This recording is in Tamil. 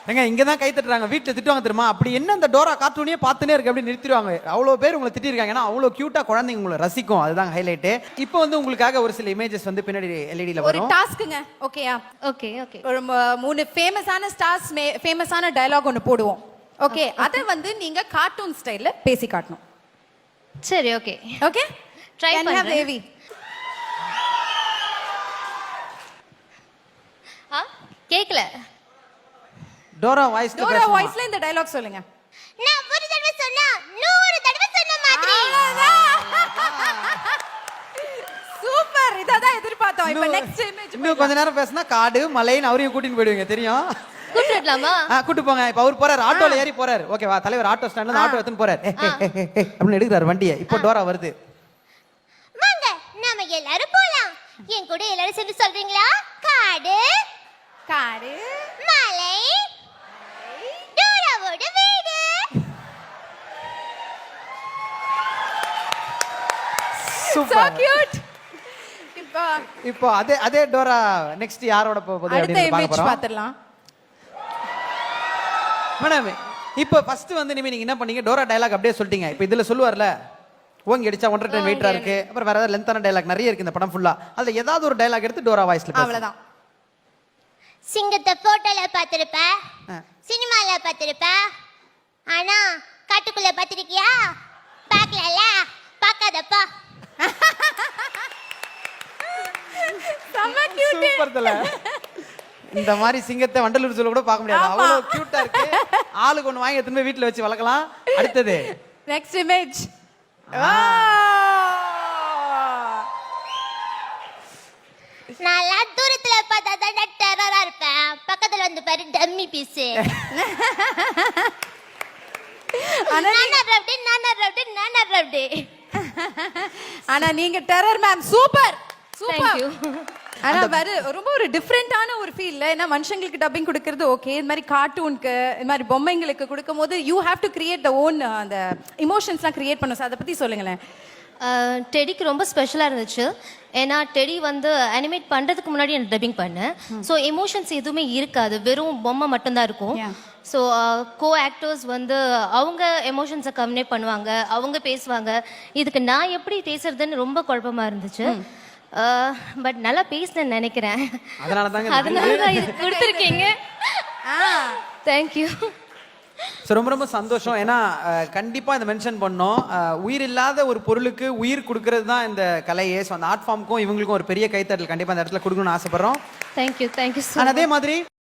ஏங்க இங்க தான் கை தட்டுறாங்க, வீட்டுல திட்டுவாங்க தெரியுமா? அப்படி என்ன இந்த டோரா கார்ட்டூனே பார்த்துனே இருக்கு அப்படி நிறுத்திடுவாங்க. அவ்வளோ பேர் உங்களை திட்டிருக்காங்க, ஏன்னா அவ்வளோ கியூட்டா குழந்தைங்க உங்களை ரசிக்கும். அதுதான் ஹைலைட்டு. இப்போ வந்து உங்களுக்காக ஒரு சில இமேஜஸ் வந்து பின்னாடி எல்இடியில் ஒரு வரும். டாஸ்க்குங்க. ஓகேயா? Okay okay. ஒரு 3 ஃபேமஸான ஸ்டார்ஸ் ஃபேமஸான டயலாக் ஒன்று போடுவோம். ஓகே, அதை வந்து நீங்க கார்ட்டூன் ஸ்டைல்ல பேசி காட்டணும். சரி ஓகே ஓகே, ட்ரை பண்றேன். தேவி கேக்கல. டோரா வாய்ஸ் டோரா வாய்ஸ்ல இந்த டயலாக் சொல்லுங்க. நான் ஒரு தடவை சொன்னா 100 தடவை சொன்ன மாதிரி. சூப்பர், இததான் எதிர்பார்த்தோம். இப்போ நெக்ஸ்ட் இமேஜ். இன்னும் கொஞ்ச நேரம் பேசினா காடு மலைன்னு அவரையும் கூட்டின்னு போயிடுவீங்க தெரியும். கூப்பிடலாமா? கூட்டு போங்க. இப்ப அவர் போறாரு, ஆட்டோல ஏறி போறாரு. ஓகேவா? தலைவர் ஆட்டோ ஸ்டாண்ட்ல இருந்து ஆட்டோ எடுத்துன்னு போறாரு. அப்படின்னு எடுக்கிறாரு வண்டியை. இப்போ டோரா வருது. வாங்க நாம எல்லாரும் போலாம். என் கூட எல்லாரும் சேர்ந்து சொல்றீங்களா? காடு காடு மலை டோராவோட வீடு. So super. கியூட். இப்போ அதே டோரா நெக்ஸ்ட் யாரோட போகுது அடுத்த அப்படின்னு பார்க்க இமேஜ் போறோம். பாத்துறலாம். மேடம் இப்போ ஃபர்ஸ்ட் வந்து நீங்க என்ன பண்ணீங்க? டோரா டயலாக் அப்படியே சொல்லிட்டீங்க. இப்போ இதுல சொல்லுவார்ல, ஓங்கி அடிச்சா 1.5 டைம் வெயிட்டரா இருக்கு. அப்புறம் வேற ஏதாவது லென்த்தான டயலாக் நிறைய இருக்கு இந்த படம் ஃபுல்லா. அதுல ஏதாவது ஒரு டயலாக் எடுத்து டோரா வாய்ஸ்ல பேசு. அவ்வளவுதான். சிங்கத்தை போட்டோல பார்த்திருப்ப, சினிமால பார்த்திருப்ப, ஆனா காட்டுக்குள்ள பார்த்திருக்கியா? பார்க்கலல, பார்க்காதப்பா. செம்ம கியூட். சூப்பர் தல. இந்த மாதிரி சிங்கத்தை வண்டலூர் சொல்ல கூட பார்க்க முடியாது. அவ்வளவு கியூட்டா இருக்கு. ஆளுக்கு ஒண்ணு வாங்கி எடுத்து போய் வீட்ல வச்சு வளர்க்கலாம். அடுத்தது நெக்ஸ்ட் இமேஜ். நல்லா தூரத்துல பார்த்தா தான் டெரரா இருப்பேன். பக்கத்துல வந்து பாரு டம்மி பீஸ். ஆனா நீங்க terror ma'am. Super Thank super. you. ஆனா வேற ரொம்ப ஒரு டிஃபரெண்டான ஒரு ஃபீல்ல. ஏன்னா மனுஷங்களுக்கு டப்பிங் கொடுக்கிறது ஓகே, இந்த மாதிரி கார்ட்டூனுக்கு இந்த மாதிரி பொம்மைங்களுக்கு கொடுக்கும்போது you have to create the own அந்த இமோஷன்ஸ்லாம் கிரியேட் பண்ணும். அதை பத்தி சொல்லுங்களேன். டெடிக்கு ரொம்ப ஸ்பெஷலாக இருந்துச்சு. ஏன்னா டெடி வந்து அனிமேட் பண்ணுறதுக்கு முன்னாடி எனக்கு டப்பிங் பண்ணேன். ஸோ எமோஷன்ஸ் எதுவுமே இருக்காது, வெறும் பொம்மை மட்டும்தான் இருக்கும். ஸோ கோ ஆக்டர்ஸ் வந்து அவங்க எமோஷன்ஸை கம்யூனிகேட் பண்ணுவாங்க, அவங்க பேசுவாங்க. இதுக்கு நான் எப்படி பேசுறதுன்னு ரொம்ப குழப்பமாக இருந்துச்சு. பட் நல்லா பேசுனேன்னு நினைக்கிறேன். அதனால தான் இது கொடுத்துருக்கீங்க. தேங்க்யூ. ரொம்ப ரொம்ப சந்தோஷம். ஏன்னா கண்டிப்பா இந்த மென்ஷன் பண்ணோம், உயிர் இல்லாத ஒரு பொருளுக்கு உயிர் கொடுக்கறது தான் இந்த கலையே. ஸோ அந்த ஆர்ட் ஃபார்முக்கும் இவங்களுக்கும் ஒரு பெரிய கைத்தட்டல் கண்டிப்பா அந்த இடத்துல கொடுக்கணும்னு ஆசைப்படுறோம். தேங்க்யூ. அதே மாதிரி